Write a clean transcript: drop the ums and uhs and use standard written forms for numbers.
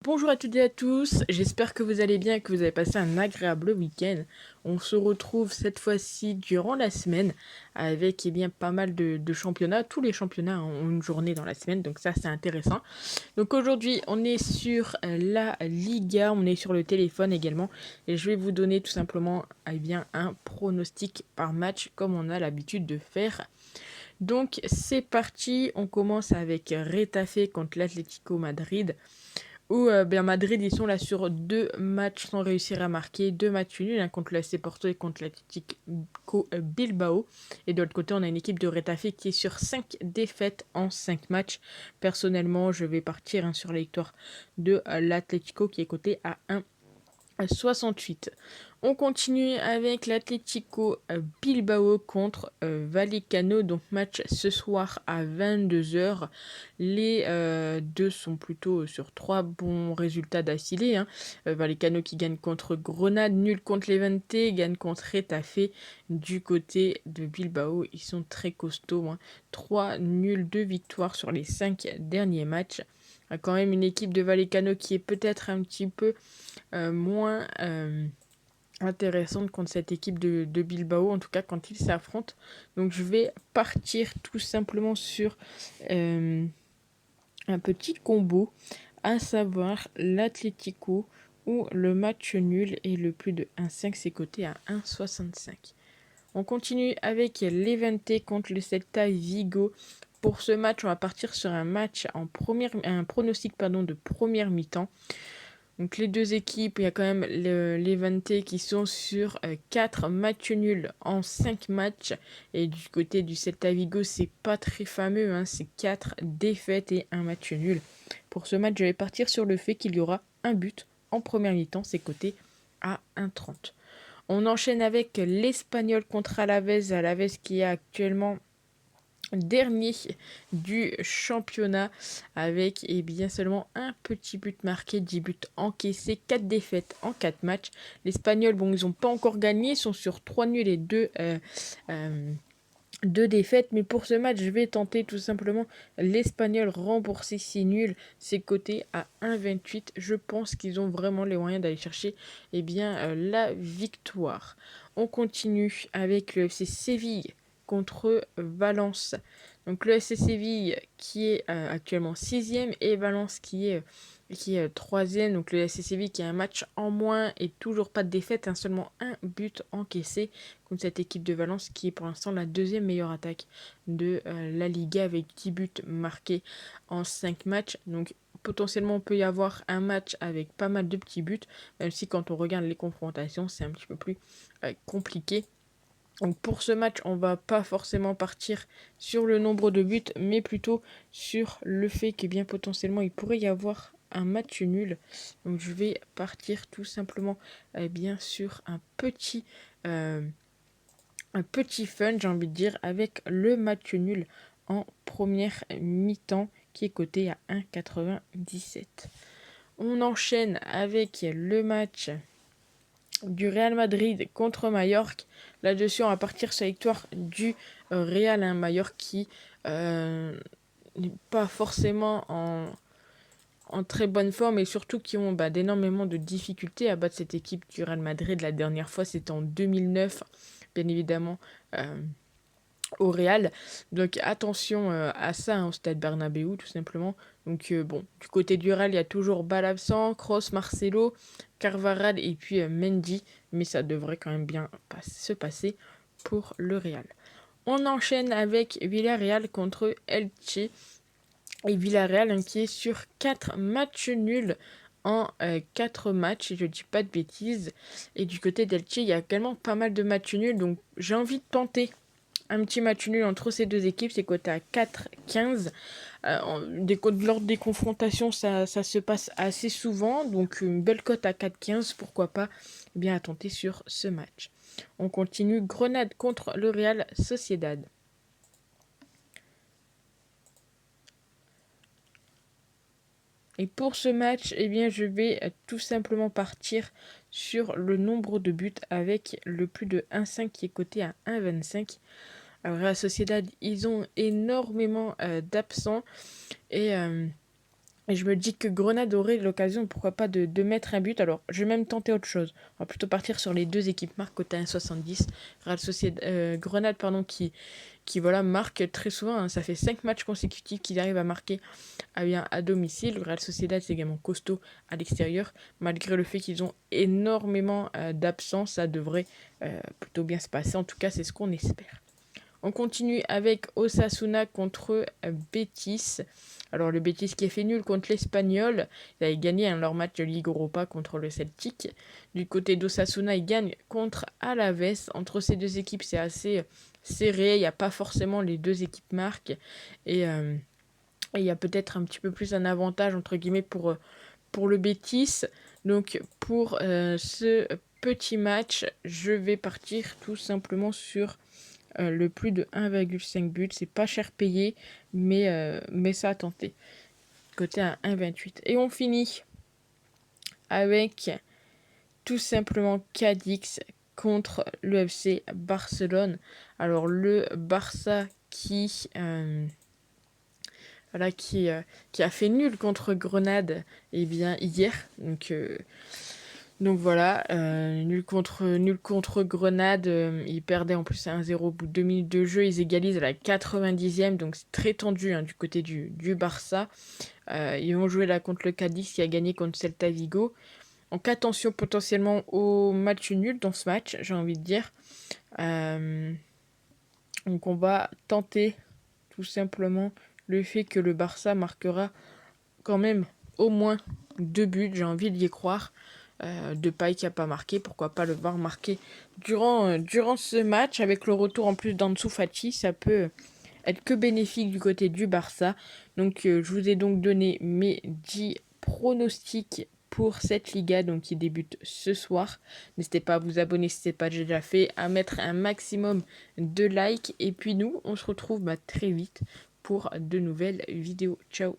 Bonjour à toutes et à tous, j'espère que vous allez bien et que vous avez passé un agréable week-end. On se retrouve cette fois-ci durant la semaine avec pas mal de championnats. Tous les championnats ont une journée dans la semaine, donc ça c'est intéressant. Donc aujourd'hui on est sur la Liga, on est sur le téléphone également et je vais vous donner tout simplement un pronostic par match comme on a l'habitude de faire. Donc c'est parti, on commence avec Retafe contre l'Atlético Madrid où Madrid, ils sont là sur 2 matchs sans réussir à marquer, 2 matchs nuls contre le AC Porto et contre l'Atlético Bilbao. Et de l'autre côté, on a une équipe de Retafe qui est sur 5 défaites en 5 matchs. Personnellement, je vais partir sur la victoire de l'Atlético qui est coté à 1,68. On continue avec l'Atlético Bilbao contre Vallecano. Donc match ce soir à 22h. Les deux sont plutôt sur 3 bons résultats d'affilée. Vallecano qui gagne contre Grenade, nul contre Levante, gagne contre Retafe. Du côté de Bilbao, ils sont très costauds. 3 nuls, 2 victoires sur les 5 derniers matchs. Quand même une équipe de Vallecano qui est peut-être un petit peu moins intéressante contre cette équipe de Bilbao, en tout cas quand ils s'affrontent. Donc je vais partir tout simplement sur un petit combo, à savoir l'Atlético ou le match nul et le plus de 1,5 c'est coté à 1,65. On continue avec Levante contre le Celta Vigo. Pour ce match, on va partir sur un pronostic de première mi-temps. Donc les deux équipes, il y a quand même les Levante qui sont sur 4 matchs nuls en 5 matchs. Et du côté du Celta Vigo, c'est pas très fameux, c'est 4 défaites et un match nul. Pour ce match, je vais partir sur le fait qu'il y aura un but en première mi-temps, c'est coté à 1,30. On enchaîne avec l'Espagnol contre Alavés. Alavés qui est actuellement dernier du championnat avec seulement un petit but marqué, 10 buts encaissés, 4 défaites en 4 matchs. L'Espagnol, ils n'ont pas encore gagné, ils sont sur 3 nuls et 2 défaites, mais pour ce match, je vais tenter tout simplement l'Espagnol rembourser 6 nuls, c'est coté à 1,28. Je pense qu'ils ont vraiment les moyens d'aller chercher la victoire. On continue avec le FC Séville contre Valence. Donc le FC Séville qui est actuellement 6ème et Valence qui est 3ème. Donc le FC Séville qui a un match en moins et toujours pas de défaite, seulement un but encaissé contre cette équipe de Valence qui est pour l'instant la 2e meilleure attaque de la Liga avec 10 buts marqués en 5 matchs. Donc potentiellement on peut y avoir un match avec pas mal de petits buts, même si quand on regarde les confrontations c'est un petit peu plus compliqué. Donc pour ce match, on va pas forcément partir sur le nombre de buts, mais plutôt sur le fait que bien potentiellement il pourrait y avoir un match nul. Donc je vais partir tout simplement sur euh, un petit fun, j'ai envie de dire, avec le match nul en première mi-temps qui est coté à 1,97. On enchaîne avec le match du Real Madrid contre Mallorca. Là-dessus, on va partir sur la victoire du Real, Mallorca qui n'est pas forcément en très bonne forme et surtout qui ont d'énormément de difficultés à battre cette équipe du Real Madrid. La dernière fois, c'était en 2009, bien évidemment, au Real. Donc attention à ça au stade Bernabéu, tout simplement. Donc du côté du Real, il y a toujours Balabsan, Kroos, Marcelo, Carvajal et puis Mendy, mais ça devrait quand même bien se passer pour le Real. On enchaîne avec Villarreal contre Elche. Et Villarreal qui est sur 4 matchs nuls en 4 matchs, je dis pas de bêtises. Et du côté d'Elche, il y a également pas mal de matchs nuls, donc j'ai envie de tenter un petit match nul entre ces deux équipes, c'est coté à 4,15. Lors des confrontations, ça se passe assez souvent, donc une belle cote à 4,15, pourquoi pas à tenter sur ce match. On continue, Grenade contre le Real Sociedad. Et pour ce match, je vais tout simplement partir sur le nombre de buts avec le plus de 1,5 qui est coté à 1,25. Alors Real Sociedad, ils ont énormément d'absents et Et je me dis que Grenade aurait l'occasion, pourquoi pas, de mettre un but. Alors, je vais même tenter autre chose. On va plutôt partir sur les deux équipes marques côté 1,70. Grenade, pardon, qui voilà, marque très souvent, hein. Ça fait 5 matchs consécutifs qu'ils arrivent à marquer à domicile. Le Real Sociedad, c'est également costaud à l'extérieur. Malgré le fait qu'ils ont énormément d'absence, ça devrait plutôt bien se passer. En tout cas, c'est ce qu'on espère. On continue avec Osasuna contre Betis. Alors le Betis qui a fait nul contre l'Espagnol. Ils avaient gagné leur match de Ligue Europa contre le Celtic. Du côté d'Osasuna, ils gagnent contre Alaves. Entre ces deux équipes, c'est assez serré. Il n'y a pas forcément les deux équipes marques. Et il y a peut-être un petit peu plus un avantage, entre guillemets, pour le Betis. Donc pour ce petit match, je vais partir tout simplement sur le plus de 1,5 but. C'est pas cher payé, mais ça a tenté. Côté à 1,28. Et on finit avec tout simplement Cadix contre le FC Barcelone. Alors le Barça voilà, qui a fait nul contre Grenade bien, hier. Donc voilà, nul contre Grenade, ils perdaient en plus 1-0 au bout de 2 minutes de jeu, ils égalisent à la 90e, donc c'est très tendu, hein, du côté du Barça. Ils vont jouer là contre le Cadiz qui a gagné contre Celta Vigo. Donc attention potentiellement au match nul dans ce match, j'ai envie de dire. Donc on va tenter tout simplement le fait que le Barça marquera quand même au moins 2 buts, j'ai envie d'y croire. Depay qui n'a pas marqué, pourquoi pas le voir marquer durant ce match, avec le retour en plus d'Ansu Fati, ça peut être que bénéfique du côté du Barça. Donc je vous ai donc donné mes 10 pronostics pour cette Liga donc qui débute ce soir. N'hésitez pas à vous abonner si ce n'est pas déjà fait, à mettre un maximum de likes, et puis nous on se retrouve très vite pour de nouvelles vidéos. Ciao.